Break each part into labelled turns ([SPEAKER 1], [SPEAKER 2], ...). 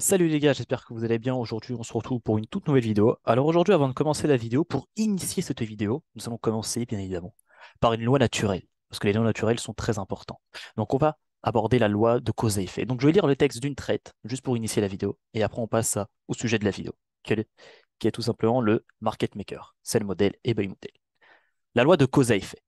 [SPEAKER 1] Salut les gars, j'espère que vous allez bien. Aujourd'hui, on se retrouve pour une toute nouvelle vidéo. Alors aujourd'hui, avant de commencer la vidéo, pour initier cette vidéo, nous allons commencer, bien évidemment, par une loi naturelle, parce que les lois naturelles sont très importantes. Donc on va aborder la loi de cause et effet. Donc je vais lire le texte d'une traite, juste pour initier la vidéo, et après on passe au sujet de la vidéo, qui est tout simplement le market maker, sell model et buy model. La loi de cause à effet.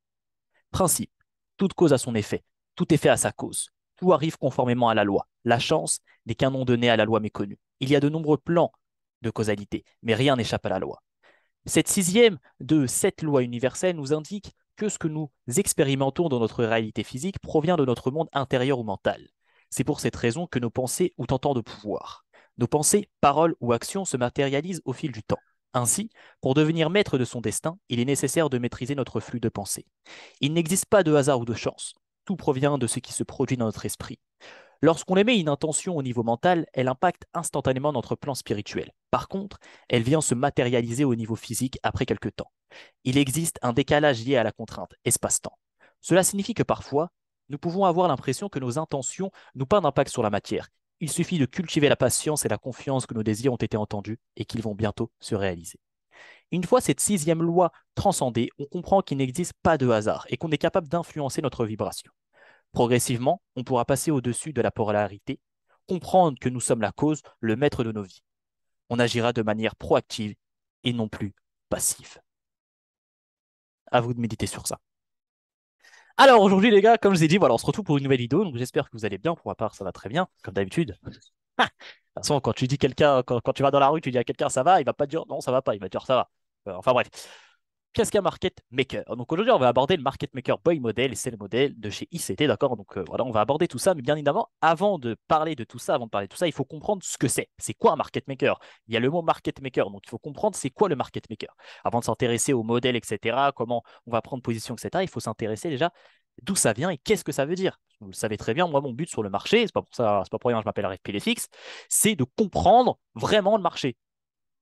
[SPEAKER 1] Principe. Toute cause a son effet. Tout effet a sa cause. Tout arrive conformément à la loi. La chance n'est qu'un nom donné à la loi méconnue. Il y a de nombreux plans de causalité, mais rien n'échappe à la loi. Cette sixième de sept lois universelles nous indique que ce que nous expérimentons dans notre réalité physique provient de notre monde intérieur ou mental. C'est pour cette raison que nos pensées ont autant de pouvoir. Nos pensées, paroles ou actions se matérialisent au fil du temps. Ainsi, pour devenir maître de son destin, il est nécessaire de maîtriser notre flux de pensée. Il n'existe pas de hasard ou de chance. Tout provient de ce qui se produit dans notre esprit. Lorsqu'on émet une intention au niveau mental, elle impacte instantanément notre plan spirituel. Par contre, elle vient se matérialiser au niveau physique après quelque temps. Il existe un décalage lié à la contrainte espace-temps. Cela signifie que parfois, nous pouvons avoir l'impression que nos intentions n'ont pas d'impact sur la matière. Il suffit de cultiver la patience et la confiance que nos désirs ont été entendus et qu'ils vont bientôt se réaliser. Une fois cette sixième loi transcendée, on comprend qu'il n'existe pas de hasard et qu'on est capable d'influencer notre vibration. Progressivement, on pourra passer au-dessus de la polarité, comprendre que nous sommes la cause, le maître de nos vies. On agira de manière proactive et non plus passive. À vous de méditer sur ça. Alors aujourd'hui les gars, comme je vous ai dit, voilà, on se retrouve pour une nouvelle vidéo, donc j'espère que vous allez bien, pour ma part ça va très bien, comme d'habitude. De toute façon, quand tu dis quelqu'un, quand tu vas dans la rue, tu dis à quelqu'un ça va, il va pas te dire non ça va pas, il va te dire ça va. Enfin bref. Qu'est-ce qu'un market maker? Donc aujourd'hui, on va aborder le market maker buy model et sell model de chez ICT, d'accord? Donc voilà, on va aborder tout ça, mais bien évidemment, avant de parler de tout ça, il faut comprendre ce que c'est. C'est quoi un market maker? Il y a le mot market maker, donc il faut comprendre c'est quoi le market maker. Avant de s'intéresser au modèle, etc., comment on va prendre position, etc., il faut s'intéresser déjà d'où ça vient et qu'est-ce que ça veut dire. Vous le savez très bien, moi, mon but sur le marché, c'est pas pour ça, c'est pas pour rien que je m'appelle RFPLFX, c'est de comprendre vraiment le marché,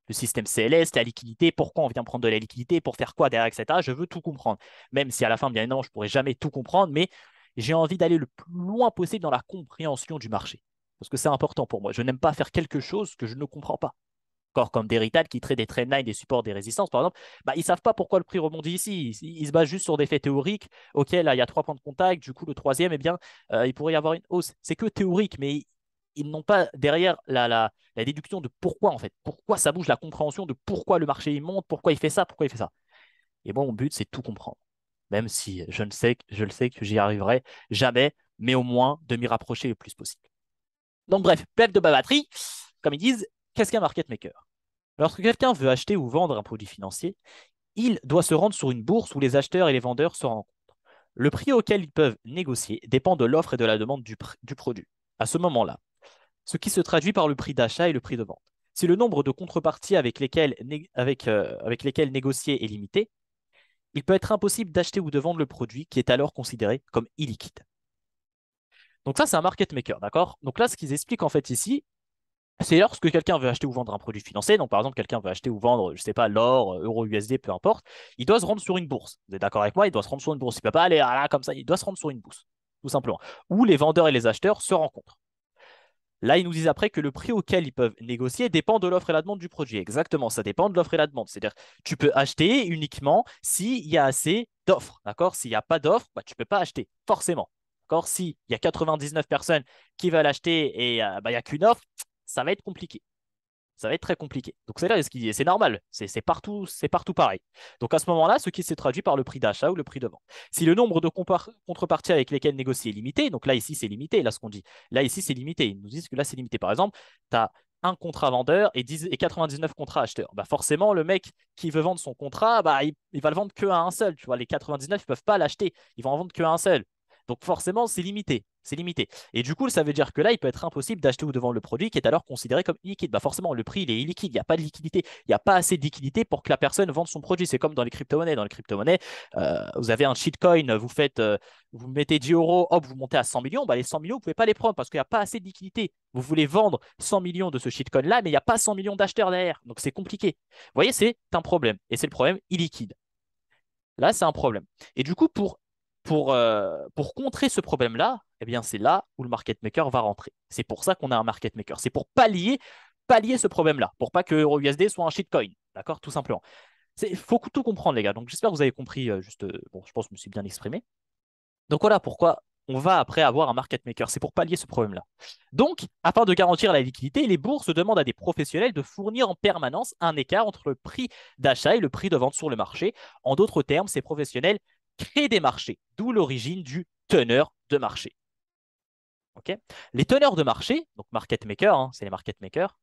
[SPEAKER 1] le système CLS, la liquidité, pourquoi on vient prendre de la liquidité, pour faire quoi derrière, etc. Je veux tout comprendre. Même si à la fin, bien évidemment, je ne pourrai jamais tout comprendre, mais j'ai envie d'aller le plus loin possible dans la compréhension du marché. Parce que c'est important pour moi. Je n'aime pas faire quelque chose que je ne comprends pas. Encore comme des Rital qui traitent des trendlines, des supports, des résistances, par exemple, bah, ils ne savent pas pourquoi le prix rebondit ici. Ils se basent juste sur des faits théoriques. Ok, là, il y a trois points de contact. Du coup, le troisième, eh bien, il pourrait y avoir une hausse. C'est que théorique, mais ils n'ont pas derrière la déduction de pourquoi, en fait. Pourquoi ça bouge, la compréhension de pourquoi le marché il monte, pourquoi il fait ça, pourquoi il fait ça. Et moi, mon but, c'est tout comprendre. Même si je le sais que j'y arriverai jamais, mais au moins de m'y rapprocher le plus possible. Donc, bref, bref de ma batterie, comme ils disent, qu'est-ce qu'un market maker? Lorsque quelqu'un veut acheter ou vendre un produit financier, il doit se rendre sur une bourse où les acheteurs et les vendeurs se rencontrent. Le prix auquel ils peuvent négocier dépend de l'offre et de la demande du produit. À ce moment-là, ce qui se traduit par le prix d'achat et le prix de vente. Si le nombre de contreparties avec lesquelles négocier est limité, il peut être impossible d'acheter ou de vendre le produit qui est alors considéré comme illiquide. Donc ça, c'est un market maker, d'accord? Donc là, ce qu'ils expliquent en fait ici, c'est lorsque quelqu'un veut acheter ou vendre un produit financier, donc par exemple quelqu'un veut acheter ou vendre, je sais pas, l'or, euro USD, peu importe, il doit se rendre sur une bourse. Vous êtes d'accord avec moi? Il doit se rendre sur une bourse. Il ne peut pas aller là comme ça, il doit se rendre sur une bourse, tout simplement. Où les vendeurs et les acheteurs se rencontrent. Là, ils nous disent après que le prix auquel ils peuvent négocier dépend de l'offre et la demande du produit. Exactement, ça dépend de l'offre et la demande. C'est-à-dire, tu peux acheter uniquement s'il y a assez d'offres. D'accord? S'il n'y a pas d'offres, bah, tu ne peux pas acheter, forcément. D'accord? S'il y a 99 personnes qui veulent acheter et bah, il n'y a qu'une offre, ça va être compliqué, ça va être très compliqué. Donc c'est là ce qui c'est normal, c'est partout pareil. Donc à ce moment-là, ce qui s'est traduit par le prix d'achat ou le prix de vente. Si le nombre de contreparties avec lesquelles négocier est limité, donc là ici c'est limité, là ce qu'on dit, là ici c'est limité, ils nous disent que là c'est limité. Par exemple, tu as un contrat vendeur et 99 contrats acheteurs. Bah forcément, le mec qui veut vendre son contrat, bah, il va le vendre qu'à un seul. Tu vois, les 99, ils ne peuvent pas l'acheter. Ils vont en vendre qu'à un seul. Donc forcément, c'est limité. C'est limité. Et du coup, ça veut dire que là, il peut être impossible d'acheter ou de vendre le produit qui est alors considéré comme illiquide. Bah forcément, le prix, il est illiquide. Il n'y a pas de liquidité. Il n'y a pas assez de liquidité pour que la personne vende son produit. C'est comme dans les crypto-monnaies. Dans les crypto-monnaies, vous avez un shitcoin, vous mettez 10 euros, hop, vous montez à 100 millions. Bah, les 100 millions, vous ne pouvez pas les prendre parce qu'il n'y a pas assez de liquidité. Vous voulez vendre 100 millions de ce shitcoin-là, mais il n'y a pas 100 millions d'acheteurs derrière. Donc c'est compliqué. Vous voyez, c'est un problème. Et c'est le problème illiquide. Là, c'est un problème. Et du coup, pour contrer ce problème-là, eh bien, c'est là où le market maker va rentrer. C'est pour ça qu'on a un market maker. C'est pour pallier ce problème-là, pour pas que EuroUSD soit un shitcoin. D'accord? Tout simplement. Il faut tout comprendre, les gars. Donc, j'espère que vous avez compris. Bon, je pense que je me suis bien exprimé. Donc, voilà pourquoi on va après avoir un market maker. C'est pour pallier ce problème-là. Donc, afin de garantir la liquidité, les bourses demandent à des professionnels de fournir en permanence un écart entre le prix d'achat et le prix de vente sur le marché. En d'autres termes, ces professionnels créent des marchés, d'où l'origine du teneur de marché. Ok. Les teneurs de marché, donc market makers, hein, c'est les market makers,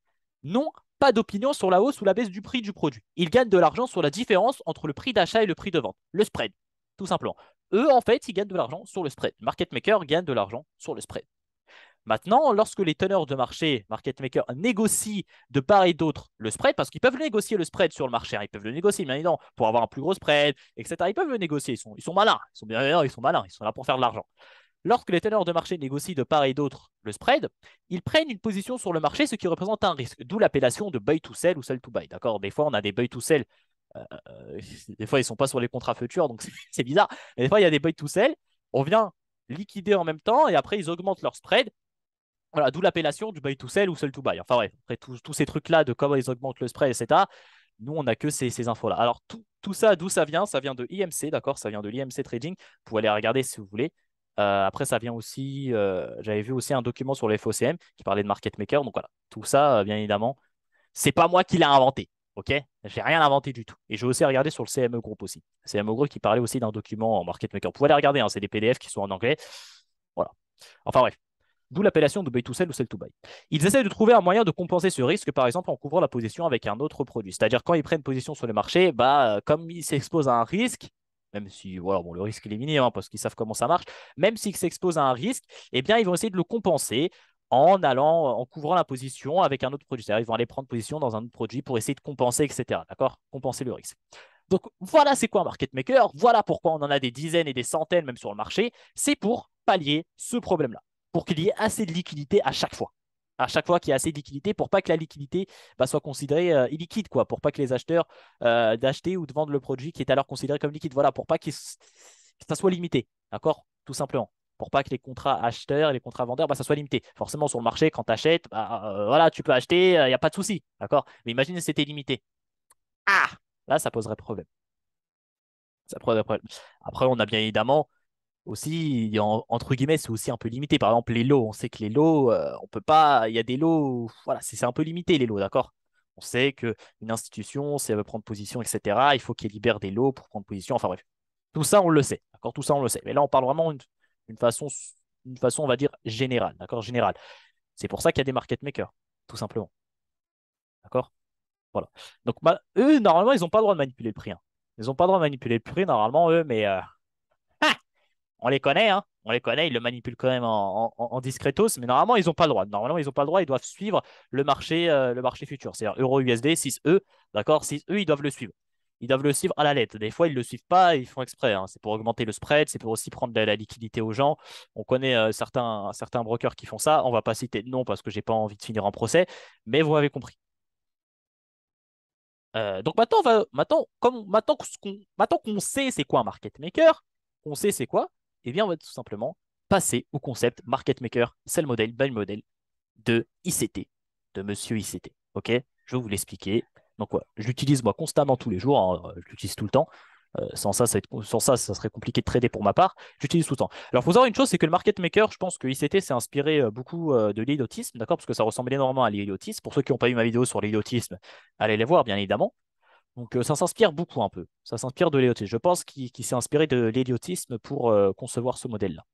[SPEAKER 1] n'ont pas d'opinion sur la hausse ou la baisse du prix du produit. Ils gagnent de l'argent sur la différence entre le prix d'achat et le prix de vente, le spread, tout simplement. Eux, en fait, ils gagnent de l'argent sur le spread. Market makers gagnent de l'argent sur le spread. Maintenant, lorsque les teneurs de marché, market makers, négocient de part et d'autre le spread, parce qu'ils peuvent négocier le spread sur le marché, hein, ils peuvent le négocier, bien évidemment, pour avoir un plus gros spread, etc. Ils peuvent le négocier, ils sont malins, ils sont bien, ils sont malins, ils sont là pour faire de l'argent. Lorsque les teneurs de marché négocient de part et d'autre le spread, ils prennent une position sur le marché, ce qui représente un risque, d'où l'appellation de buy to sell ou sell to buy. D'accord. Des fois, on a des buy to sell. Des fois, ils ne sont pas sur les contrats futurs, donc c'est bizarre. Mais des fois, il y a des buy to sell. On vient liquider en même temps et après, ils augmentent leur spread. Voilà, d'où l'appellation du buy to sell ou sell to buy. Enfin bref, après tous ces trucs-là de comment ils augmentent le spread, etc. Nous, on n'a que ces infos-là. Alors, tout ça, d'où ça vient? Ça vient de IMC, d'accord? Ça vient de l'IMC Trading. Vous pouvez aller regarder si vous voulez. Après, ça vient aussi, j'avais vu aussi un document sur le FOCM qui parlait de market maker. Donc voilà, tout ça, bien évidemment, c'est pas moi qui l'ai inventé. Ok? J'ai rien inventé du tout. Et j'ai aussi regardé sur le CME Group aussi. CME Group qui parlait aussi d'un document en market maker. Vous pouvez aller regarder, hein, c'est des PDF qui sont en anglais. Voilà. Enfin bref. D'où l'appellation de buy to sell ou sell to buy. Ils essaient de trouver un moyen de compenser ce risque, par exemple en couvrant la position avec un autre produit. C'est-à-dire quand ils prennent position sur le marché, comme ils s'exposent à un risque, même si voilà, bon, le risque est minime hein, parce qu'ils savent comment ça marche, même s'ils s'exposent à un risque, eh bien, ils vont essayer de le compenser en couvrant la position avec un autre produit. C'est-à-dire ils vont aller prendre position dans un autre produit pour essayer de compenser, etc. D'accord? Compenser le risque. Donc voilà c'est quoi un market maker, voilà pourquoi on en a des dizaines et des centaines même sur le marché, c'est pour pallier ce problème-là, pour qu'il y ait assez de liquidité à chaque fois. À chaque fois qu'il y a assez de liquidité pour pas que la liquidité soit considérée illiquide, quoi, pour pas que les acheteurs d'acheter ou de vendre le produit qui est alors considéré comme liquide, voilà, pour pas que ça soit limité, d'accord, tout simplement. Pour pas que les contrats acheteurs et les contrats vendeurs, ça soit limité. Forcément, sur le marché, quand tu achètes, voilà, tu peux acheter, il n'y a pas de souci, d'accord. Mais imagine si c'était limité. Ah, là, ça poserait problème. Ça poserait problème. Après, on a bien évidemment aussi, entre guillemets, c'est aussi un peu limité. Par exemple, les lots, on sait que les lots, on peut pas. Il y a des lots, voilà, c'est un peu limité les lots, d'accord? On sait qu'une institution, si elle veut prendre position, etc., il faut qu'elle libère des lots pour prendre position. Enfin bref, tout ça, on le sait, d'accord? Tout ça, on le sait. Mais là, on parle vraiment d'une façon, une façon, on va dire, générale, d'accord? Générale. C'est pour ça qu'il y a des market makers, tout simplement, d'accord? Voilà. Donc, eux, normalement, ils n'ont pas le droit de manipuler le prix, hein. Ils n'ont pas le droit de manipuler le prix, normalement, eux, mais on les connaît, hein. On les connaît, ils le manipulent quand même en discretos, mais normalement, ils n'ont pas le droit. Normalement, ils n'ont pas le droit, ils doivent suivre le marché futur, c'est-à-dire Euro-USD, 6E, d'accord? 6E, ils doivent le suivre. Ils doivent le suivre à la lettre. Des fois, ils ne le suivent pas, ils font exprès, hein. C'est pour augmenter le spread, c'est pour aussi prendre de la liquidité aux gens. On connaît certains brokers qui font ça. On ne va pas citer de nom parce que j'ai pas envie de finir en procès, mais vous avez compris. Donc maintenant, maintenant qu'on sait c'est quoi un market maker, qu'on sait c'est quoi, eh bien on va tout simplement passer au concept market maker, sell model, buy model de ICT, de Monsieur ICT. Ok? Je vais vous l'expliquer. Donc ouais, je l'utilise moi constamment tous les jours, hein, je l'utilise tout le temps. Sans ça, ça serait compliqué de trader pour ma part. J'utilise tout le temps. Alors, il faut savoir une chose, c'est que le market maker, je pense que ICT s'est inspiré beaucoup de l'idiotisme, d'accord? Parce que ça ressemble énormément à l'idiotisme. Pour ceux qui n'ont pas vu ma vidéo sur l'idiotisme, allez les voir, bien évidemment. Donc, ça s'inspire beaucoup un peu. Ça s'inspire de l'idiotisme. Je pense qu'il s'est inspiré de l'idiotisme pour concevoir ce modèle-là.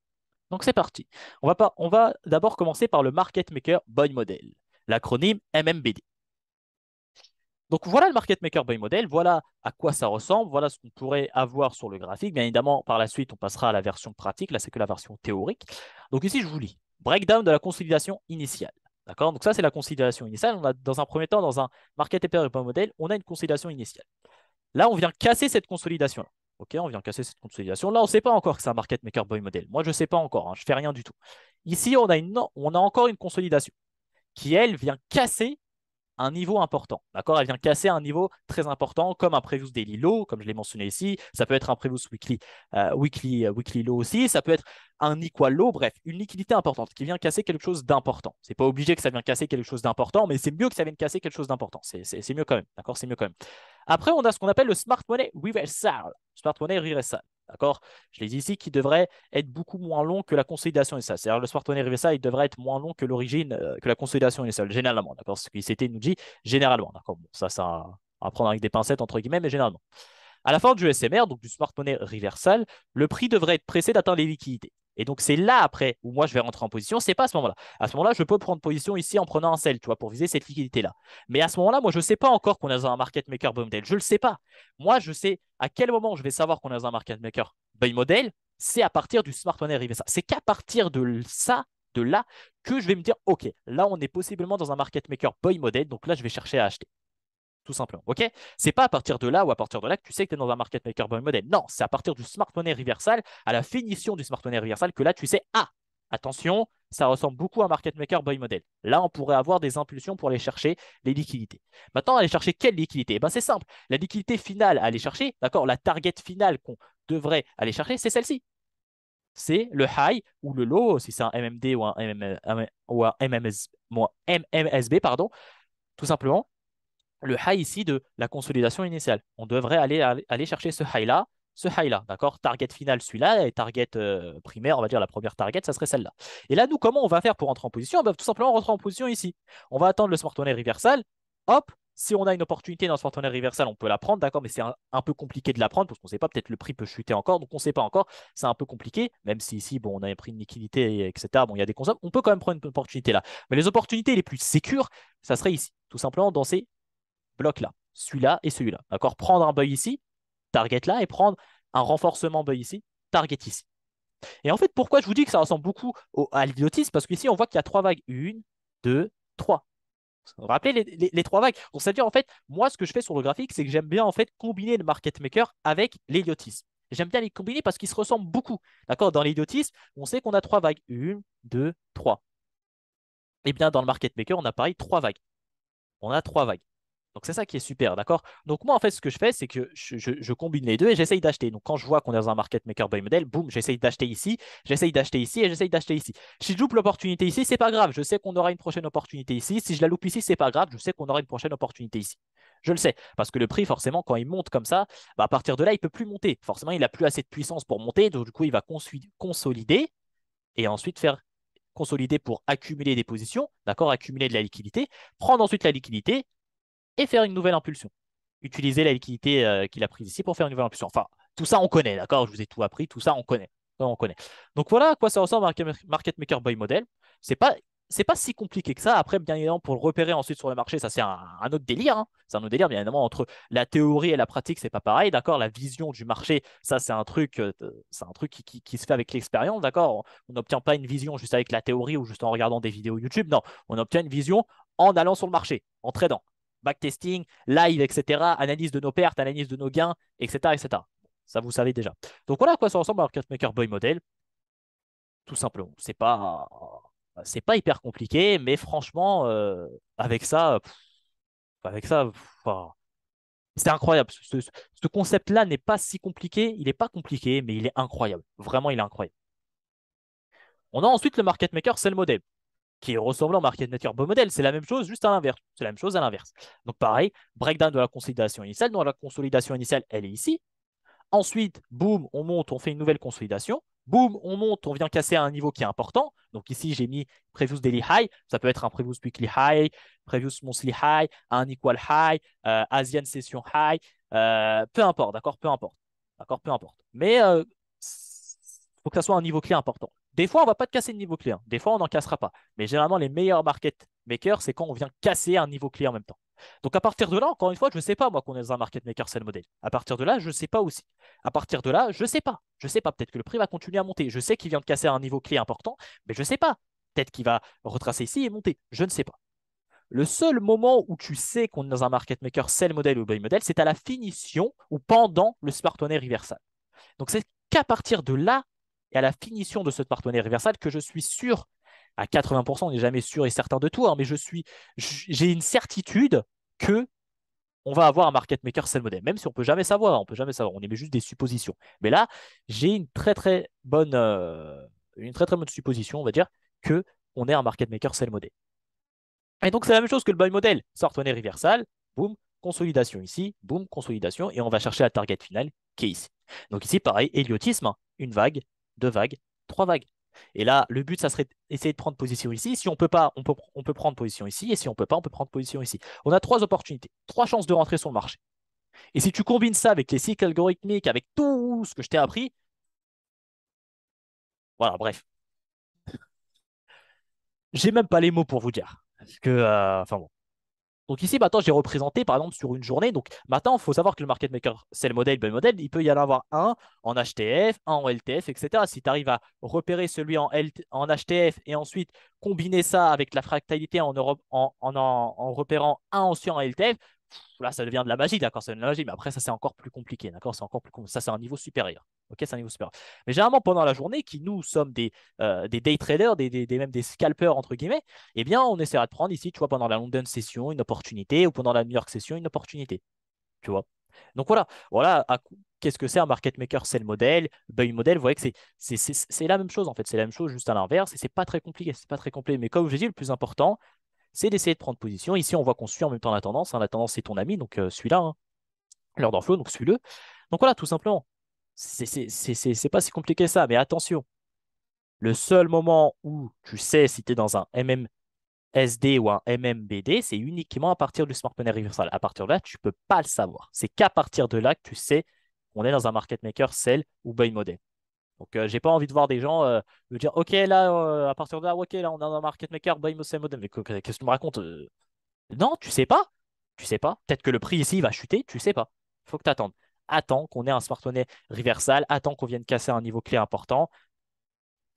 [SPEAKER 1] Donc, c'est parti. On va d'abord commencer par le market maker buy model, l'acronyme MMBD. Donc voilà le market maker buy model, voilà à quoi ça ressemble, voilà ce qu'on pourrait avoir sur le graphique. Bien évidemment, par la suite, on passera à la version pratique. Là, c'est que la version théorique. Donc ici, je vous lis. Breakdown de la consolidation initiale. D'accord? Donc ça, c'est la consolidation initiale. On a dans un premier temps, dans un market maker buy model, on a une consolidation initiale. Là, on vient casser cette consolidation-là. Ok, on vient casser cette consolidation. Là, on ne sait pas encore que c'est un market maker buy model. Moi, je ne sais pas encore, hein, je ne fais rien du tout. Ici, on a encore une consolidation qui, elle, vient casser un niveau important. D'accord? Elle vient casser un niveau très important, comme un previous daily low, comme je l'ai mentionné ici. Ça peut être un previous weekly low aussi. Ça peut être un equal low. Bref, une liquidité importante qui vient casser quelque chose d'important. C'est pas obligé que ça vienne casser quelque chose d'important, mais c'est mieux que ça vienne casser quelque chose d'important. C'est mieux quand même. D'accord? C'est mieux quand même. Après, on a ce qu'on appelle le smart money reversal. Smart money reversal. D'accord? Je l'ai dit ici, qui devrait être beaucoup moins long que la consolidation initiale. C'est-à-dire le smart money reversal, il devrait être moins long que l'origine, que la consolidation initiale, généralement. D'accord? Ce qui s'était nous dit généralement. D'accord? Bon, ça à prendre avec des pincettes, entre guillemets, mais généralement. À la fin du SMR, donc du smart money reversal, le prix devrait être pressé d'atteindre les liquidités. Et donc, c'est là après où moi je vais rentrer en position. C'est pas à ce moment-là. À ce moment-là, je peux prendre position ici en prenant un sell, tu vois, pour viser cette liquidité-là. Mais à ce moment-là, moi, je ne sais pas encore qu'on est dans un market maker buy model. Je ne le sais pas. Moi, je sais à quel moment je vais savoir qu'on est dans un market maker buy model. C'est à partir du smart money reversal. C'est qu'à partir de ça, de là, que je vais me dire, OK, là, on est possiblement dans un market maker buy model. Donc là, je vais chercher à acheter tout simplement. Ok? C'est pas à partir de là ou à partir de là que tu sais que tu es dans un market maker buy model. Non, c'est à partir du smart money reversal, à la finition du smart money reversal, que là tu sais, ah, attention, ça ressemble beaucoup à un market maker buy model. Là, on pourrait avoir des impulsions pour aller chercher les liquidités. Maintenant, aller chercher quelle liquidité? Eh ben, c'est simple. La liquidité finale à aller chercher, d'accord, la target finale qu'on devrait aller chercher, c'est celle-ci. C'est le high ou le low, si c'est un MMD ou un, ou un MMSB, pardon, tout simplement le high ici de la consolidation initiale. On devrait aller chercher ce high-là, d'accord? Target final, celui-là, et target primaire, on va dire la première target, ça serait celle-là. Et là, nous, comment on va faire pour rentrer en position? On va tout simplement rentrer en position ici. On va attendre le smart money reversal. Hop, si on a une opportunité dans le smart money reversal, on peut la prendre, d'accord? Mais c'est un peu compliqué de la prendre parce qu'on ne sait pas, peut-être le prix peut chuter encore, donc on ne sait pas encore. C'est un peu compliqué, même si ici, bon, on avait pris une liquidité, etc. Bon, il y a des consommes. On peut quand même prendre une opportunité là. Mais les opportunités les plus sécures, ça serait ici, tout simplement dans ces bloc là, celui-là et celui-là. D'accord? Prendre un buy ici, target là, et prendre un renforcement buy ici, target ici. Et en fait, pourquoi je vous dis que ça ressemble beaucoup à l'idiotisme? Parce qu'ici, on voit qu'il y a trois vagues. Une, deux, trois. Vous vous rappelez les trois vagues? Donc, c'est-à-dire, en fait, moi, ce que je fais sur le graphique, c'est que j'aime bien, en fait, combiner le market maker avec l'idiotisme. J'aime bien les combiner parce qu'ils se ressemblent beaucoup. D'accord? Dans l'idiotisme, on sait qu'on a trois vagues. Une, deux, trois. Et bien, dans le market maker, on a pareil trois vagues. On a trois vagues. Donc c'est ça qui est super, d'accord? Donc moi, en fait, ce que je fais, c'est que je combine les deux et j'essaye d'acheter. Donc quand je vois qu'on est dans un market maker buy model, boum, j'essaye d'acheter ici, j'essaye d'acheter ici et j'essaye d'acheter ici. Si je loupe l'opportunité ici, c'est pas grave. Je sais qu'on aura une prochaine opportunité ici. Si je la loupe ici, c'est pas grave. Je sais qu'on aura une prochaine opportunité ici. Je le sais. Parce que le prix, forcément, quand il monte comme ça, bah, à partir de là, il peut plus monter. Forcément, il n'a plus assez de puissance pour monter. Donc du coup, il va consolider et ensuite faire consolider pour accumuler des positions, d'accord? Accumuler de la liquidité, prendre ensuite la liquidité et faire une nouvelle impulsion. Utiliser la liquidité qu'il a prise ici pour faire une nouvelle impulsion. Enfin, tout ça, on connaît, d'accord? Je vous ai tout appris, tout ça, on connaît. Ça, on connaît. Donc voilà à quoi ça ressemble un market maker buy model. C'est pas, c'est pas si compliqué que ça. Après, bien évidemment, pour le repérer ensuite sur le marché, ça c'est un autre délire, hein. C'est un autre délire, bien évidemment, entre la théorie et la pratique, c'est pas pareil, d'accord? La vision du marché, ça c'est un truc qui se fait avec l'expérience, d'accord? On n'obtient pas une vision juste avec la théorie ou juste en regardant des vidéos YouTube. Non, on obtient une vision en allant sur le marché, en tradant backtesting, live, etc., analyse de nos pertes, analyse de nos gains, etc., etc. Ça, vous savez déjà. Donc voilà à quoi ça ressemble un market maker buy model, tout simplement. C'est pas hyper compliqué, mais franchement, avec ça, c'est incroyable. Ce concept-là n'est pas si compliqué. Il n'est pas compliqué, mais il est incroyable. Vraiment, il est incroyable. On a ensuite le market maker sell model, qui est ressemblant au market maker buy model. C'est la même chose, juste à l'inverse. C'est la même chose à l'inverse. Donc pareil, breakdown de la consolidation initiale. Donc la consolidation initiale, elle est ici. Ensuite, boum, on monte, on fait une nouvelle consolidation. Boum, on monte, on vient casser à un niveau qui est important. Donc ici, j'ai mis previous daily high. Ça peut être un previous weekly high, previous monthly high, un equal high, Asian session high. Peu importe, d'accord? Peu importe. D'accord? Peu importe. Mais il faut que ça soit un niveau clé important. Des fois, on ne va pas casser le niveau clé, hein. Des fois, on n'en cassera pas. Mais généralement, les meilleurs market makers, c'est quand on vient casser un niveau clé en même temps. Donc à partir de là, encore une fois, je ne sais pas moi qu'on est dans un market maker sell model. À partir de là, je ne sais pas aussi. À partir de là, je ne sais pas. Je ne sais pas. Peut-être que le prix va continuer à monter. Je sais qu'il vient de casser un niveau clé important, mais je ne sais pas. Peut-être qu'il va retracer ici et monter. Je ne sais pas. Le seul moment où tu sais qu'on est dans un market maker sell model ou buy model, c'est à la finition ou pendant le smart money reversal. Donc c'est qu'à partir de là et à la finition de ce smart money reversal que je suis sûr à 80%, on n'est jamais sûr et certain de tout, hein, mais j'ai une certitude que on va avoir un market maker sell model, même si on peut jamais savoir, on peut jamais savoir, on émet juste des suppositions. Mais là, j'ai une très très bonne supposition, on va dire, que on est un market maker sell model. Et donc c'est la même chose que le buy model, sortonner reversal, boum, consolidation ici, boum, consolidation, et on va chercher la target finale qui est ici. Donc ici, pareil, héliotisme, hein, une vague, deux vagues, trois vagues. Et là, le but, ça serait d'essayer de prendre position ici. Si on peut pas, on peut prendre position ici. Et si on peut pas, on peut prendre position ici. On a trois opportunités, trois chances de rentrer sur le marché. Et si tu combines ça avec les cycles algorithmiques, avec tout ce que je t'ai appris, voilà, bref. J'ai même pas les mots pour vous dire. Parce que, enfin bon. Donc ici, maintenant, j'ai représenté, par exemple, sur une journée. Donc maintenant, il faut savoir que le market maker, c'est le modèle, ben, le modèle, il peut y en avoir un en HTF, un en LTF, etc. Si tu arrives à repérer celui en HTF et ensuite combiner ça avec la fractalité en repérant un aussi en LTF, là, ça devient de la magie, d'accord? Ça devient de la magie, mais après, ça, c'est encore plus compliqué, d'accord? C'est encore plus Ça, c'est un niveau supérieur. Ok, c'est un niveau supérieur. Mais généralement, pendant la journée, qui nous sommes des day traders, même des scalpers, entre guillemets, eh bien, on essaiera de prendre ici, tu vois, pendant la London session, une opportunité, ou pendant la New York session, une opportunité, tu vois. Donc voilà, qu'est-ce que c'est un market maker? C'est le modèle, buy model, vous voyez que c'est la même chose, en fait. C'est la même chose, juste à l'inverse, et c'est pas très compliqué, c'est pas très compliqué. Mais comme je dit, le plus important, c'est d'essayer de prendre position. Ici, on voit qu'on suit en même temps la tendance, hein. La tendance, c'est ton ami, donc celui-là, hein, l'heure flow, donc suis-le. Donc voilà, tout simplement. C'est pas si compliqué que ça, mais attention, le seul moment où tu sais si tu es dans un MMSD ou un MMBD, c'est uniquement à partir du Smart Money Reversal. À partir de là, tu ne peux pas le savoir. C'est qu'à partir de là que tu sais qu'on est dans un market maker, sell ou buy model. Donc, j'ai pas envie de voir des gens me dire, OK, là, à partir de là, OK, là, on est dans un market maker, buy model. Mais qu'est-ce que tu me racontes? Non, tu sais pas. Tu sais pas. Peut-être que le prix ici va chuter, tu sais pas. Il faut que tu attendes. Attends qu'on ait un Smart Money Reversal, attends qu'on vienne casser un niveau clé important.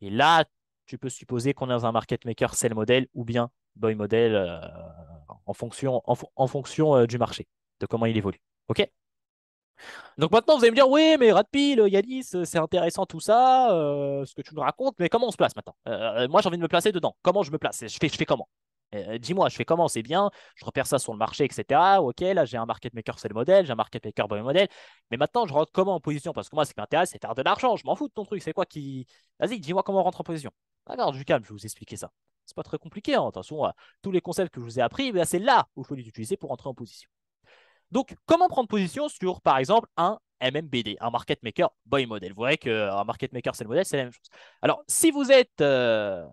[SPEAKER 1] Et là, tu peux supposer qu'on est dans un market maker sell model ou bien buy model en fonction du marché, de comment il évolue. OK? Donc maintenant, vous allez me dire, oui, mais Radpil, Yanis, c'est intéressant tout ça, ce que tu nous racontes, mais comment on se place maintenant? Moi, j'ai envie de me placer dedans. Comment je me place? Je fais comment? Dis-moi, je fais comment? C'est bien, je repère ça sur le marché, etc. Ok, là, j'ai un market maker, c'est le modèle, j'ai un market maker, buy model. Mais maintenant, je rentre comment en position? Parce que moi, ce qui m'intéresse, c'est faire de l'argent. Je m'en fous de ton truc. C'est quoi qui. Vas-y, dis-moi comment on rentre en position. D'accord, du calme, je vais vous expliquer ça. C'est pas très compliqué, hein. Attention, tous les concepts que je vous ai appris, ben, c'est là où il faut les utiliser pour rentrer en position. Donc, comment prendre position sur, par exemple, un MMBD, un market maker buy model? Vous voyez qu'un market maker, c'est le modèle, c'est la même chose. Alors, si vous êtes, on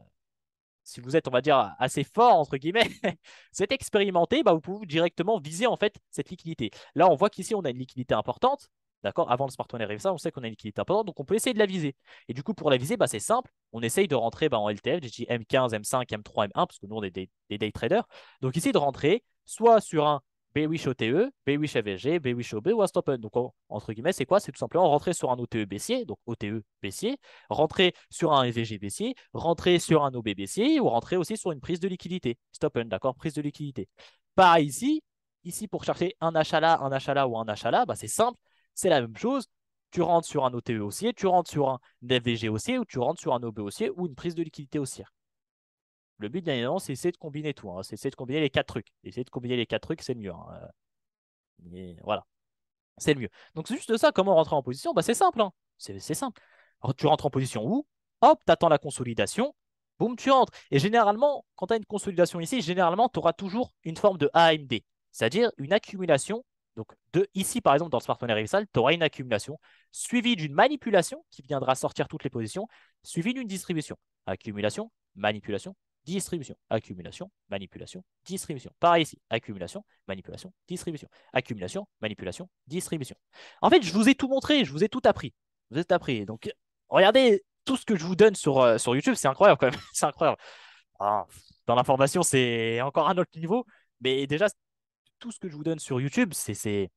[SPEAKER 1] va dire, assez fort, entre guillemets, vous êtes expérimenté, bah, vous pouvez directement viser en fait cette liquidité. Là, on voit qu'ici, on a une liquidité importante. D'accord? Avant le smartphone arrive ça, on sait qu'on a une liquidité importante, donc on peut essayer de la viser. Et du coup, pour la viser, bah, c'est simple. On essaye de rentrer en LTF, j'ai dit M15, M5, M3, M1, parce que nous, on est des day traders. Donc ici, de rentrer soit sur un bearish OTE, bearish FVG, bearish OB ou un stop. Donc, entre guillemets, c'est quoi? C'est tout simplement rentrer sur un OTE baissier, donc OTE baissier, rentrer sur un FVG baissier, rentrer sur un OB baissier ou rentrer aussi sur une prise de liquidité. Stop, d'accord? Prise de liquidité. Pareil ici, pour chercher un achat là, un achat là ou un achat là, bah, c'est simple, c'est la même chose. Tu rentres sur un OTE haussier, tu rentres sur un FVG haussier ou tu rentres sur un OB haussier ou une prise de liquidité haussière. Le but, bien évidemment, c'est essayer de combiner tout, hein. C'est essayer de combiner les quatre trucs. Essayer de combiner les quatre trucs, c'est le mieux, hein. Voilà, c'est le mieux. Donc, c'est juste ça. Comment rentrer en position? Bah, c'est simple, hein. C'est simple. Alors, tu rentres en position où? Hop, tu attends la consolidation. Boum, tu rentres. Et généralement, quand tu as une consolidation ici, généralement, tu auras toujours une forme de AMD, c'est-à-dire une accumulation. Donc, ici, par exemple, dans le smartphone Reversal, tu auras une accumulation suivie d'une manipulation qui viendra sortir toutes les positions, suivie d'une distribution. Accumulation, manipulation, distribution. Accumulation, manipulation, distribution. Pareil ici. Accumulation, manipulation, distribution. Accumulation, manipulation, distribution. En fait, je vous ai tout montré, je vous ai tout appris. Vous êtes appris. Donc, regardez tout ce que je vous donne sur YouTube, c'est incroyable quand même. C'est incroyable. Ah, dans l'information, c'est encore un autre niveau. Mais déjà, tout ce que je vous donne sur YouTube, c'est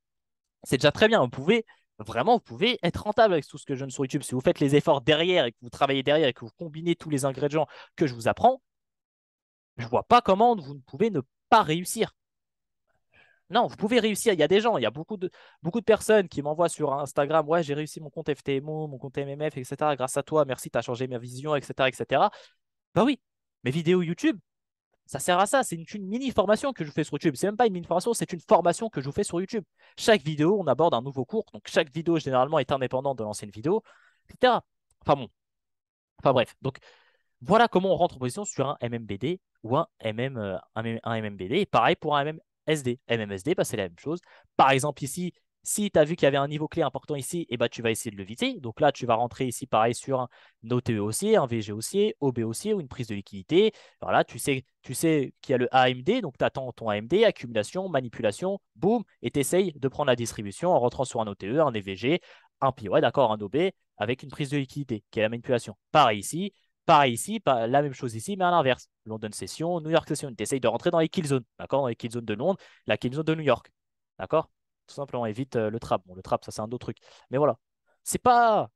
[SPEAKER 1] déjà très bien. Vous pouvez être rentable avec tout ce que je donne sur YouTube. Si vous faites les efforts derrière et que vous travaillez derrière et que vous combinez tous les ingrédients que je vous apprends, je vois pas comment vous ne pouvez ne pas réussir. Non, vous pouvez réussir. Il y a des gens, il y a beaucoup de personnes qui m'envoient sur Instagram, ouais, j'ai réussi mon compte FTMO, mon compte MMF, etc. Grâce à toi, merci, tu as changé ma vision, etc., etc. Bah oui, Mes vidéos YouTube, ça sert à ça. C'est une mini formation que je fais sur YouTube. C'est même pas une mini formation, c'est une formation que je vous fais sur YouTube. Chaque vidéo, on aborde un nouveau cours. Donc chaque vidéo, généralement, est indépendante de l'ancienne vidéo, etc. Enfin bon. Enfin bref. Donc voilà comment on rentre en position sur un MMBD ou un MMBD. Et pareil pour un MMSD. MMSD, bah, c'est la même chose. Par exemple, ici, si tu as vu qu'il y avait un niveau clé important ici, et bah, tu vas essayer de le viser. Donc là, tu vas rentrer ici, pareil, sur un OTE haussier, un VG haussier, OB haussier ou une prise de liquidité. Alors là, tu sais qu'il y a le AMD, donc tu attends ton AMD, accumulation, manipulation, boum, et tu essayes de prendre la distribution en rentrant sur un OTE, un EVG, un PY, d'accord, un OB, avec une prise de liquidité, qui est la manipulation. Pareil ici. Pareil ici, la même chose ici, mais à l'inverse. London Session, New York Session. Tu essayes de rentrer dans les kill zones, d'accord? Dans les kill zones de Londres, la kill zone de New York, d'accord? Tout simplement, évite le trap. Bon, le trap, ça, c'est un autre truc. Mais voilà. C'est pas,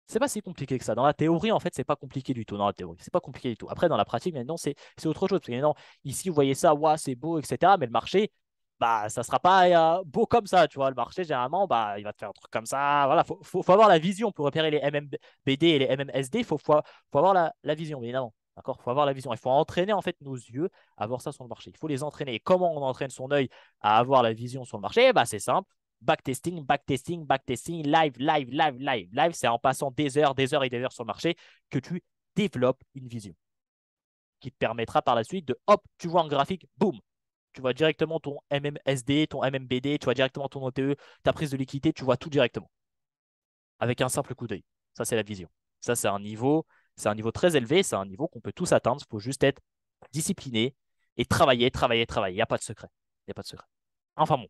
[SPEAKER 1] c'est pas si compliqué que ça. Dans la théorie, en fait, c'est pas compliqué du tout. Dans la théorie, c'est pas compliqué du tout. Après, dans la pratique, maintenant, c'est autre chose. Parce que maintenant, ici, vous voyez ça, ouah, c'est beau, etc. Mais le marché, bah, ça sera pas beau comme ça. Tu vois, le marché, généralement, bah, il va te faire un truc comme ça. Voilà, faut avoir la vision pour repérer les MMBD et les MMSD. Faut avoir la vision, bien évidemment. D'accord? Il faut avoir la vision. Il faut entraîner en fait nos yeux à voir ça sur le marché. Il faut les entraîner. Et comment on entraîne son œil à avoir la vision sur le marché? Bah, c'est simple. Backtesting, backtesting, backtesting, live, live, live, live, live. C'est en passant des heures et des heures sur le marché que tu développes une vision qui te permettra par la suite de, hop, tu vois un graphique, boum, tu vois directement ton MMSD, ton MMBD, tu vois directement ton OTE, ta prise de liquidité, tu vois tout directement avec un simple coup d'œil. Ça, c'est la vision. Ça, c'est un niveau très élevé, c'est un niveau qu'on peut tous atteindre. Il faut juste être discipliné et travailler, travailler, travailler. Il n'y a pas de secret. Il n'y a pas de secret. Enfin bon.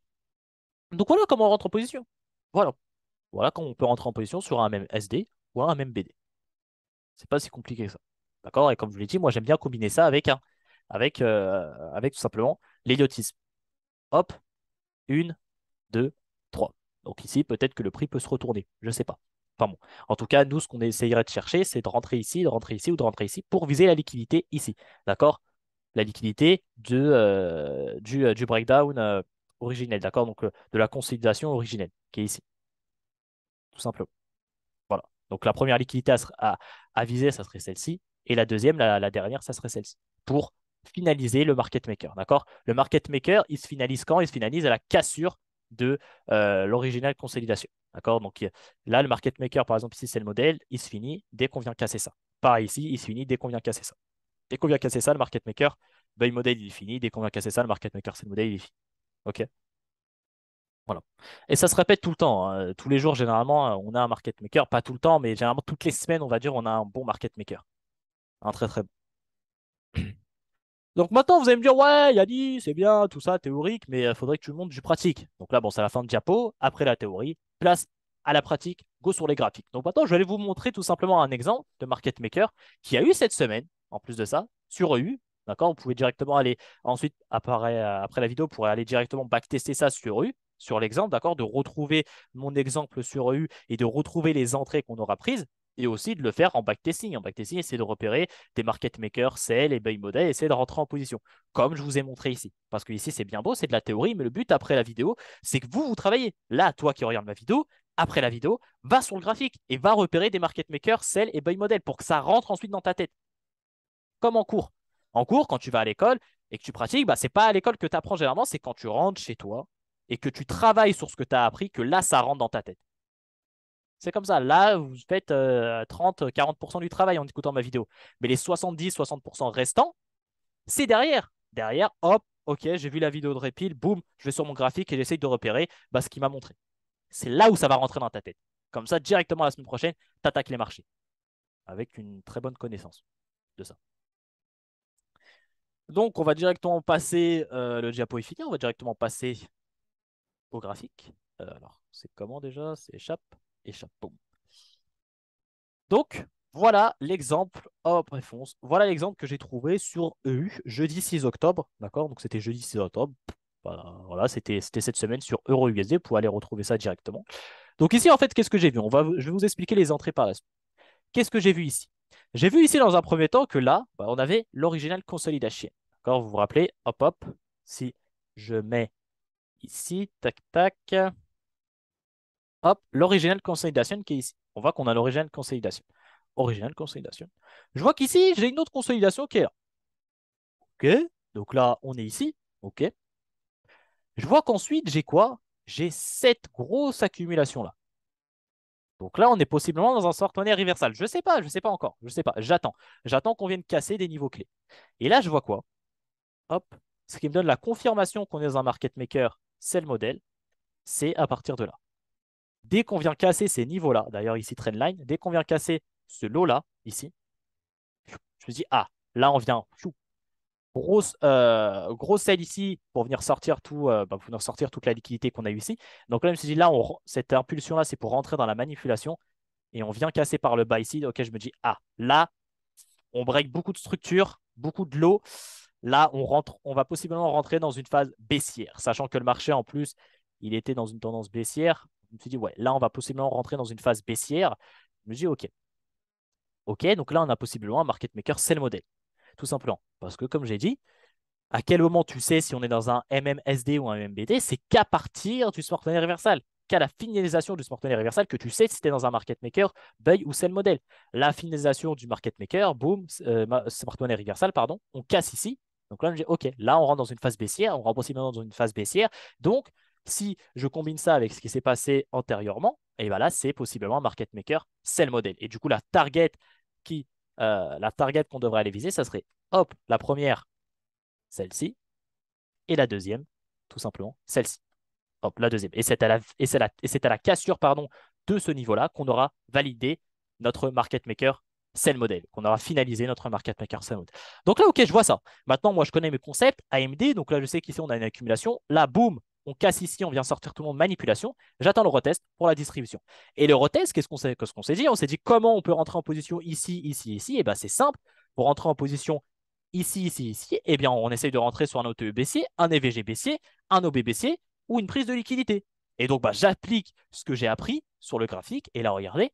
[SPEAKER 1] Donc voilà comment on rentre en position. Voilà. Voilà comment on peut rentrer en position sur un même SD ou un même BD. C'est pas si compliqué que ça. D'accord? Et comme je vous l'ai dit, moi j'aime bien combiner ça avec tout simplement l'héliotisme. Hop, une, deux, trois. Donc ici, peut-être que le prix peut se retourner. Je ne sais pas. Enfin bon. En tout cas, nous, ce qu'on essayerait de chercher, c'est de rentrer ici, de rentrer ici ou de rentrer ici pour viser la liquidité ici. D'accord? La liquidité du breakdown originel. D'accord? Donc de la consolidation originelle qui est ici. Tout simplement. Voilà. Donc la première liquidité à viser, ça serait celle-ci. Et la deuxième, la dernière, ça serait celle-ci. Pour finaliser le market maker. D'accord? Le market maker, il se finalise quand? Il se finalise à la cassure de l'original consolidation. D'accord? Donc là, le market maker, par exemple, ici, c'est le modèle, il se finit dès qu'on vient casser ça. Pareil ici, il se finit dès qu'on vient casser ça. Dès qu'on vient casser ça, le market maker, ben, le modèle, il est fini. Dès qu'on vient casser ça, le market maker, c'est le modèle, il est fini. OK? Voilà. Et ça se répète tout le temps, hein. Tous les jours, généralement, on a un market maker. Pas tout le temps, mais généralement, toutes les semaines, on va dire, on a un bon market maker. Un très, très bon. Donc maintenant, vous allez me dire, ouais, Yanni, c'est bien, tout ça, théorique, mais il faudrait que tu montes du pratique. Donc là, bon, c'est la fin de diapo. Après la théorie, place à la pratique, go sur les graphiques. Donc maintenant, je vais aller vous montrer tout simplement un exemple de market maker qui a eu cette semaine, en plus de ça, sur EU. D'accord? Vous pouvez directement aller, ensuite, après la vidéo, vous pourrez aller directement backtester ça sur EU, sur l'exemple, d'accord? De retrouver mon exemple sur EU et de retrouver les entrées qu'on aura prises. Et aussi de le faire en backtesting. En backtesting, c'est de repérer des market makers, sell et buy model, essayer de rentrer en position, comme je vous ai montré ici. Parce que ici, c'est bien beau, c'est de la théorie, mais le but après la vidéo, c'est que vous travaillez. Là, toi qui regardes ma vidéo, après la vidéo, va sur le graphique et va repérer des market makers, sell et buy model pour que ça rentre ensuite dans ta tête, comme en cours. En cours, quand tu vas à l'école et que tu pratiques, bah, c'est pas à l'école que tu apprends généralement, c'est quand tu rentres chez toi et que tu travailles sur ce que tu as appris que là, ça rentre dans ta tête. C'est comme ça. Là, vous faites 30-40% du travail en écoutant ma vidéo. Mais les 70-60% restants, c'est derrière. Derrière, hop, ok, j'ai vu la vidéo de Répil, boum, je vais sur mon graphique et j'essaye de repérer bah, ce qu'il m'a montré. C'est là où ça va rentrer dans ta tête. Comme ça, directement la semaine prochaine, tu attaques les marchés avec une très bonne connaissance de ça. Donc, on va directement passer, le diapo est fini, on va directement passer au graphique. Alors, c'est comment déjà? C'est échappe, échappe, boum. Donc, voilà l'exemple, hop, réponse. Voilà l'exemple que j'ai trouvé sur EU jeudi 6 octobre. D'accord? Donc, c'était jeudi 6 octobre. Voilà, c'était cette semaine sur EURUSD pour aller retrouver ça directement. Donc, ici, en fait, qu'est-ce que j'ai vu? Je vais vous expliquer les entrées par la suite. Qu'est-ce que j'ai vu ici? J'ai vu ici, dans un premier temps, que là, bah, on avait l'original consolidation. D'accord? Vous vous rappelez? Hop, hop. Si je mets ici, tac, tac. Hop, l'original consolidation qui est ici. On voit qu'on a l'original consolidation. Original consolidation. Je vois qu'ici, j'ai une autre consolidation qui est là. OK. Donc là, on est ici. OK. Je vois qu'ensuite, j'ai quoi? J'ai cette grosse accumulation là. Donc là, on est possiblement dans un sortonnet reversal. Je sais pas encore. Je sais pas. J'attends. J'attends qu'on vienne casser des niveaux clés. Et là, je vois quoi? Hop. Ce qui me donne la confirmation qu'on est dans un market maker, c'est le modèle. C'est à partir de là. Dès qu'on vient casser ces niveaux-là, d'ailleurs ici trendline, dès qu'on vient casser ce lot-là, ici, je me dis, ah, là on vient, grosse sell ici pour venir sortir pour venir sortir toute la liquidité qu'on a eu ici. Donc là, je me suis dit, là, cette impulsion-là, c'est pour rentrer dans la manipulation et on vient casser par le bas ici. Ok, je me dis, ah, là, on break beaucoup de structures, beaucoup de lots. Là, on va possiblement rentrer dans une phase baissière, sachant que le marché, en plus, il était dans une tendance baissière. Je me suis dit, ouais, là, on va possiblement rentrer dans une phase baissière. Je me dis, ok. Ok, donc là, on a possiblement un market maker sell model, tout simplement. Parce que, comme j'ai dit, à quel moment tu sais si on est dans un MMSD ou un MMBD, c'est qu'à partir du smart money reversal, qu'à la finalisation du smart money reversal que tu sais si tu es dans un market maker buy ou sell model. La finalisation du market maker, boom, smart money reversal, pardon, on casse ici. Donc là, je dis, OK, là, on rentre dans une phase baissière, on rentre possiblement dans une phase baissière. Donc, si je combine ça avec ce qui s'est passé antérieurement, et bien là, c'est possiblement un market maker sell model. Et du coup, qui, la target qu'on devrait aller viser, ça serait, hop, la première, celle-ci, et la deuxième, tout simplement, celle-ci. Hop, la deuxième. Et c'est à la cassure pardon, de ce niveau-là qu'on aura validé notre market maker sell model, qu'on aura finalisé notre market maker sell model. Donc là, ok, je vois ça. Maintenant, moi, je connais mes concepts AMD. Donc là, je sais qu'ici, on a une accumulation. Là, boum, on casse ici, on vient sortir tout le monde manipulation. J'attends le retest pour la distribution. Et le retest, qu'est-ce qu'on s'est dit? On s'est dit comment on peut rentrer en position ici, ici, ici. Et bien, c'est simple. Pour rentrer en position ici, ici, ici, eh bien, on essaye de rentrer sur un OTE baissier, un EVG baissier, un OB baissier ou une prise de liquidité. Et donc, bah, j'applique ce que j'ai appris sur le graphique. Et là, regardez,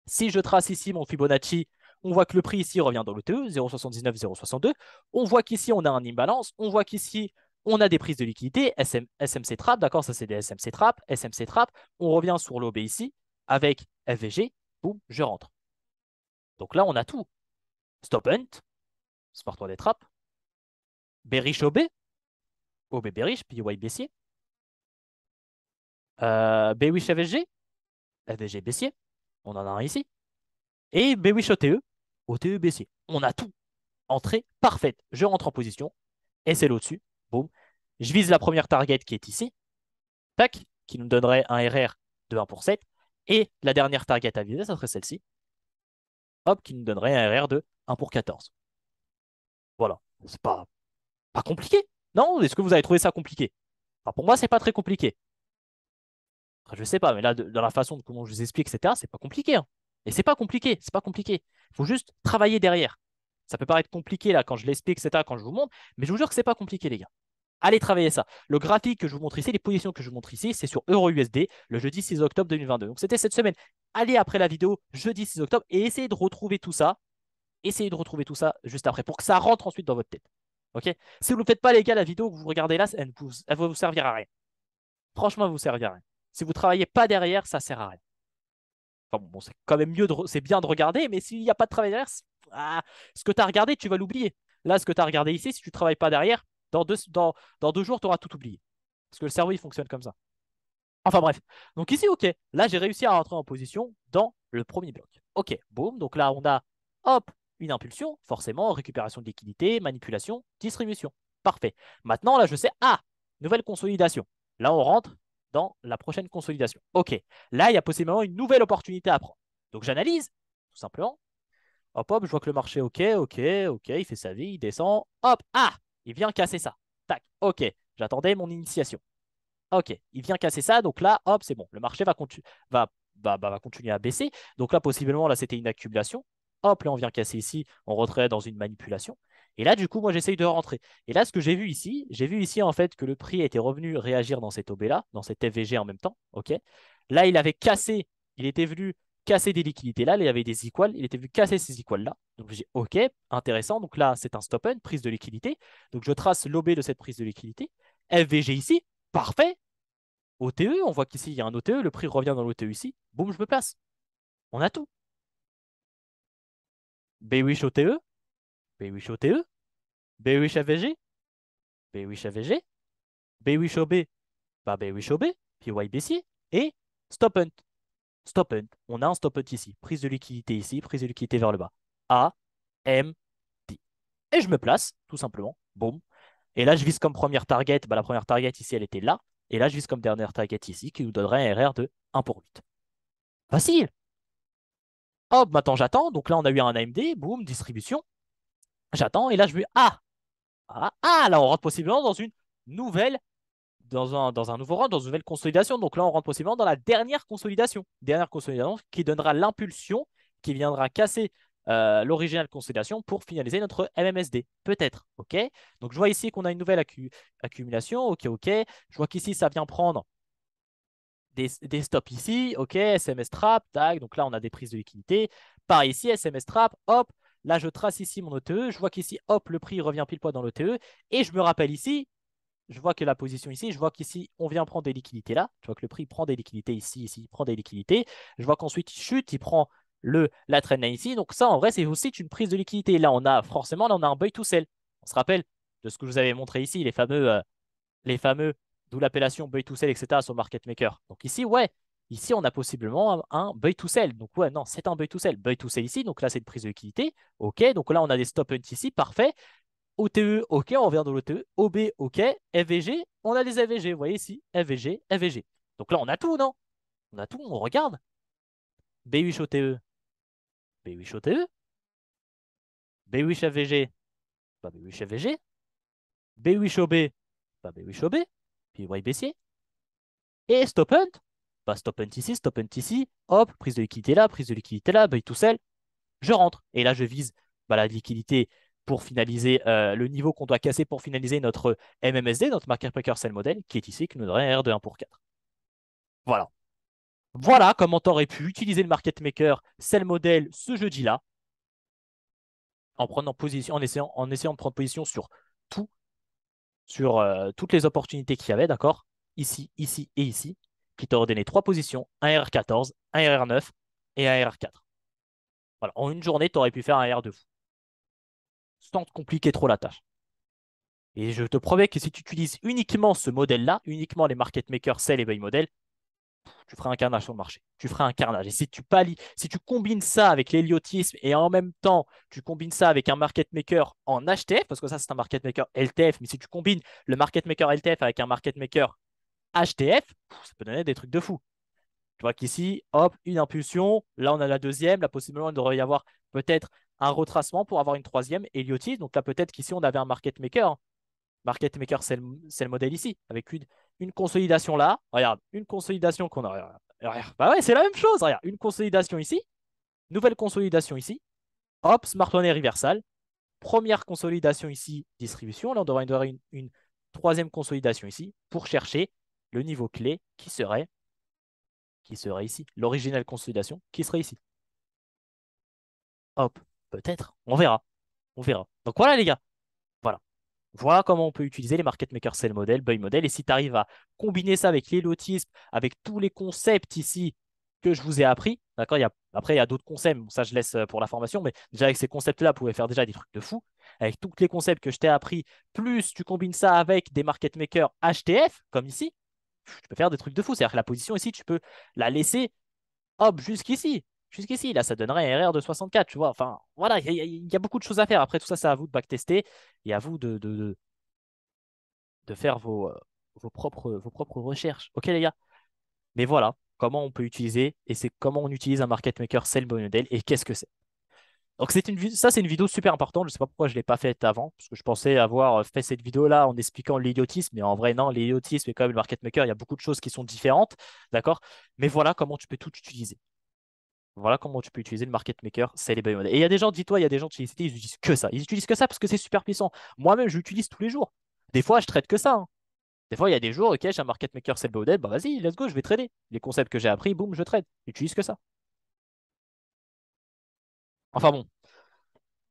[SPEAKER 1] si je trace ici mon Fibonacci, on voit que le prix ici revient dans l'OTE, 0,79, 0,62. On voit qu'ici, on a un imbalance. On voit qu'ici, on a des prises de liquidité, SMC Trap, d'accord, ça c'est des SMC Trap, SMC Trap. On revient sur l'OB ici avec FVG, boum, je rentre. Donc là, on a tout. Stop Hunt, Smart Wallet Trap, Bearish OB, OB Bearish, PY baissier, Bearish FVG, FVG baissier, on en a un ici. Et Bewish OTE, OTE baissier. On a tout. Entrée parfaite. Je rentre en position. Et c'est au-dessus. Boum. Je vise la première target qui est ici. Tac. Qui nous donnerait un RR de 1 pour 7. Et la dernière target à viser, ça serait celle-ci. Hop, qui nous donnerait un RR de 1 pour 14. Voilà. C'est pas compliqué. Non? Est-ce que vous avez trouvé ça compliqué? Enfin, pour moi, c'est pas très compliqué. Après, je sais pas, mais là, dans la façon comment je vous explique, etc., c'est pas compliqué, hein. Et c'est pas compliqué, c'est pas compliqué. Il faut juste travailler derrière. Ça peut paraître compliqué là quand je l'explique, etc., quand je vous montre, mais je vous jure que c'est pas compliqué, les gars. Allez travailler ça. Le graphique que je vous montre ici, les positions que je vous montre ici, c'est sur EURUSD le jeudi 6 octobre 2022. Donc c'était cette semaine. Allez après la vidéo, jeudi 6 octobre, et essayez de retrouver tout ça. Essayez de retrouver tout ça juste après pour que ça rentre ensuite dans votre tête. Ok? Si vous ne le faites pas, les gars, la vidéo que vous regardez là, elle ne va vous servir à rien. Franchement, elle ne vous servir à rien. Si vous ne travaillez pas derrière, ça ne sert à rien. Enfin bon, c'est quand même c'est bien de regarder, mais s'il n'y a pas de travail derrière, ce que tu as regardé, tu vas l'oublier. Là, ce que tu as regardé ici, si tu ne travailles pas derrière, dans 2 jours, tu auras tout oublié. Parce que le cerveau, il fonctionne comme ça. Enfin bref. Donc ici, ok. Là, j'ai réussi à rentrer en position dans le premier bloc. Ok, boum. Donc là, on a, hop, une impulsion, forcément, récupération de liquidité, manipulation, distribution. Parfait. Maintenant, là, je sais, nouvelle consolidation. Là, on rentre dans la prochaine consolidation. Ok. Là, il y a possiblement une nouvelle opportunité à prendre. Donc j'analyse, tout simplement. Hop, hop, je vois que le marché, ok, ok, ok, il fait sa vie, il descend. Hop, il vient casser ça. Tac, ok. J'attendais mon initiation. Ok, il vient casser ça. Donc là, hop, c'est bon. Le marché va continuer à baisser. Donc là, possiblement, là, c'était une accumulation. Hop, là, on vient casser ici. On retrait dans une manipulation. Et là, du coup, moi, j'essaye de rentrer. Et là, ce que j'ai vu ici, en fait, que le prix était revenu réagir dans cette OB-là, dans cette FVG en même temps. Ok. Là, il avait cassé. Il était venu casser des liquidités là. Il y avait des equals. Il était venu casser ces equals-là. Donc, j'ai OK, intéressant. Donc là, c'est un stop-in, prise de liquidité. Donc, je trace l'OB de cette prise de liquidité. FVG ici. Parfait. OTE, on voit qu'ici, il y a un OTE, le prix revient dans l'OTE ici. Boum, je me place. On a tout. Bearish OTE, Bearish OTE, Bewish AVG, Bewish AVG, Bewish OB, bah Bewish OB, puis YBC, et Stop Hunt. Stop Hunt. On a un Stop Hunt ici. Prise de liquidité ici, prise de liquidité vers le bas. A, M, D. Et je me place, tout simplement. Boum. Et là, je vise comme première target. Bah, la première target ici, elle était là. Et là, je vise comme dernière target ici, qui nous donnerait un RR de 1 pour 8. Facile. Hop, maintenant j'attends. Donc là, on a eu un AMD. Boum, distribution. J'attends. Et là, je vais. Ah! Là, on rentre possiblement dans une nouvelle. Dans un nouveau round, dans une nouvelle consolidation. Donc là, on rentre possiblement dans la dernière consolidation. Dernière consolidation qui donnera l'impulsion qui viendra casser l'original consolidation pour finaliser notre MMSD. Peut-être. OK? Donc je vois ici qu'on a une nouvelle accumulation. OK, OK. Je vois qu'ici, ça vient prendre des stops ici, ok, SMS trap, tac, donc là on a des prises de liquidité. Par ici, SMS trap, hop, là je trace ici mon OTE, je vois qu'ici, hop, le prix revient pile poil dans l'OTE, et je me rappelle ici, je vois que la position ici, je vois qu'ici on vient prendre des liquidités là, je vois que le prix prend des liquidités ici, ici, il prend des liquidités, je vois qu'ensuite il chute, il prend la trendline ici, donc ça en vrai c'est aussi une prise de liquidité. Là on a forcément, là on a un buy to sell. On se rappelle de ce que je vous avais montré ici, les fameux, d'où l'appellation buy to sell, etc. sur market maker. Donc ici, ouais, ici on a possiblement un buy to sell. Donc ouais, non, c'est un buy to sell. Buy to sell ici, donc là c'est une prise de liquidité. Ok, donc là on a des stop hunt ici, parfait. OTE, ok, on revient de l'OTE. OB, ok. FVG, on a des FVG, vous voyez ici, FVG, FVG. Donc là on a tout, non? On a tout, on regarde. B8 OTE, B8 OTE, B8 FVG, bah B8 FVG, B8 OB, bah B8 OB, puis Y baissier. Et stop hunt, bah stop hunt ici, stop hunt ici, hop, prise de liquidité là, buy to sell, je rentre. Et là, je vise bah, la liquidité pour finaliser le niveau qu'on doit casser pour finaliser notre MMSD, notre market maker sell model, qui est ici, qui nous donnerait un R de 1 pour 4. Voilà. Voilà comment tu aurais pu utiliser le market maker sell model ce jeudi-là, en prenant position, en essayant de prendre position sur tout, sur toutes les opportunités qu'il y avait, d'accord? Ici, ici et ici, qui t'aurait donné trois positions, un RR14, un RR9 et un RR4. Voilà. En une journée, tu aurais pu faire un R de fou, sans te compliquer trop la tâche. Et je te promets que si tu utilises uniquement ce modèle-là, uniquement les market makers, sell et buy model, tu feras un carnage sur le marché. Tu feras un carnage. Et si tu combines ça avec l'héliotisme et en même temps, tu combines ça avec un market maker en HTF, parce que ça, c'est un market maker LTF, mais si tu combines le market maker LTF avec un market maker HTF, ça peut donner des trucs de fou. Tu vois qu'ici, hop, une impulsion. Là, on a la deuxième. Là, possiblement, il devrait y avoir peut-être un retracement pour avoir une troisième, héliotisme. Donc là, peut-être qu'ici, on avait un market maker. Market maker, c'est le modèle ici, avec une consolidation là. Regarde, une consolidation qu'on a. Regarde. Bah ouais, c'est la même chose. Regarde, une consolidation ici, nouvelle consolidation ici. Hop, smart money reversal. Première consolidation ici, distribution. Là, on devrait avoir une troisième consolidation ici pour chercher le niveau clé qui serait ici. L'original consolidation qui serait ici. Hop, peut-être. On verra. On verra. Donc voilà les gars. Voilà. Voilà comment on peut utiliser les market makers sell model, buy model. Et si tu arrives à combiner ça avec l'élotisme, avec tous les concepts ici que je vous ai appris, d'accord, après, il y a d'autres concepts, bon, ça je laisse pour la formation, mais déjà avec ces concepts-là, vous pouvez faire déjà des trucs de fou. Avec tous les concepts que je t'ai appris, plus tu combines ça avec des market makers HTF, comme ici, tu peux faire des trucs de fou. C'est-à-dire que la position ici, tu peux la laisser, hop, jusqu'ici. Jusqu'ici, là, ça donnerait un RR de 64, tu vois. Enfin, voilà, il y a beaucoup de choses à faire. Après, tout ça, c'est à vous de backtester et à vous de faire vos propres recherches. Ok, les gars? Mais voilà comment on peut utiliser et c'est comment on utilise un market maker sell model et qu'est-ce que c'est. Donc, ça, c'est une vidéo super importante. Je ne sais pas pourquoi je ne l'ai pas faite avant, parce que je pensais avoir fait cette vidéo-là en expliquant l'idiotisme, mais en vrai, non, l'idiotisme et quand même le market maker, il y a beaucoup de choses qui sont différentes, d'accord? Mais voilà comment tu peux tout utiliser. Voilà comment tu peux utiliser le market maker, c'est les buy models. Et il y a des gens, dis-toi, il y a des gens de chez ICT, ils utilisent que ça. Ils utilisent que ça parce que c'est super puissant. Moi-même, je l'utilise tous les jours. Des fois, je traite que ça, hein. Des fois, il y a des jours, ok, j'ai un market maker, c'est le buy model, bah vas-y, let's go, je vais trader. Les concepts que j'ai appris, boum, je trade. J'utilise que ça. Enfin bon.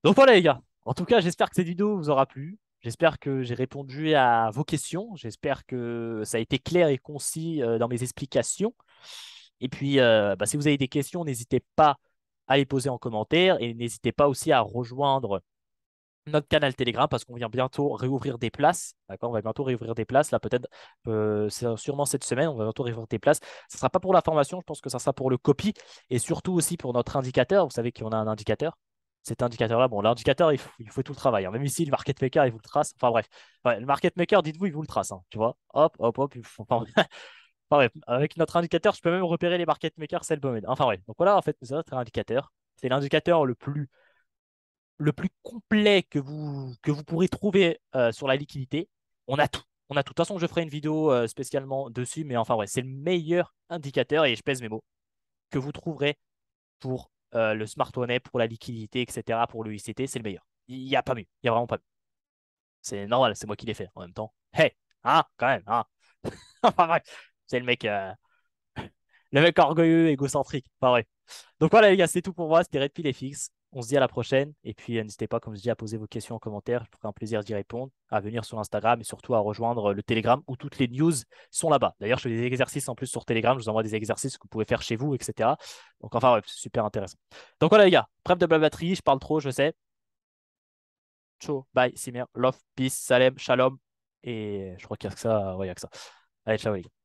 [SPEAKER 1] Donc voilà, les gars. En tout cas, j'espère que cette vidéo vous aura plu. J'espère que j'ai répondu à vos questions. J'espère que ça a été clair et concis dans mes explications. Et puis, bah, si vous avez des questions, n'hésitez pas à les poser en commentaire et n'hésitez pas aussi à rejoindre notre canal Telegram parce qu'on vient bientôt réouvrir des places. D'accord? On va bientôt réouvrir des places. Là, peut-être, c'est sûrement cette semaine, on va bientôt réouvrir des places. Ce ne sera pas pour la formation, je pense que ça sera pour le copy et surtout aussi pour notre indicateur. Vous savez qu'on a un indicateur. Cet indicateur-là, bon, l'indicateur, il faut tout le travail, hein. Même ici, le market maker, il vous le trace. Enfin bref, ouais, le market maker, dites-vous, il vous le trace, hein, tu vois. Hop, hop, hop. Enfin, enfin, ouais, avec notre indicateur, je peux même repérer les market makers self-bombed. Enfin ouais. Donc voilà, en fait, c'est notre indicateur. C'est l'indicateur le plus complet que vous pourrez trouver sur la liquidité. On a tout. On a tout. De toute façon, je ferai une vidéo spécialement dessus, mais enfin, ouais, c'est le meilleur indicateur, et je pèse mes mots, que vous trouverez pour le smart money, pour la liquidité, etc., pour le USDT. C'est le meilleur. Il n'y a pas mieux. Il n'y a vraiment pas mieux. C'est normal, c'est moi qui l'ai fait en même temps. Hey, hein, quand même, hein. Enfin, bref, c'est le mec orgueilleux, égocentrique. Enfin, bref. Donc voilà les gars, c'est tout pour moi, c'était Red Pill FX. On se dit à la prochaine. Et puis n'hésitez pas, comme je dis, à poser vos questions en commentaire. Je ferai un plaisir d'y répondre, à venir sur Instagram et surtout à rejoindre le Telegram où toutes les news sont là-bas. D'ailleurs, je fais des exercices en plus sur Telegram. Je vous envoie des exercices que vous pouvez faire chez vous, etc. Donc enfin, ouais, c'est super intéressant. Donc voilà les gars, trêve de blablaterie, je parle trop, je sais. Ciao, bye, Simir, love, peace, salem, shalom. Et je crois qu'il y a que ça. Ouais, il y a que ça. Allez, ciao les gars.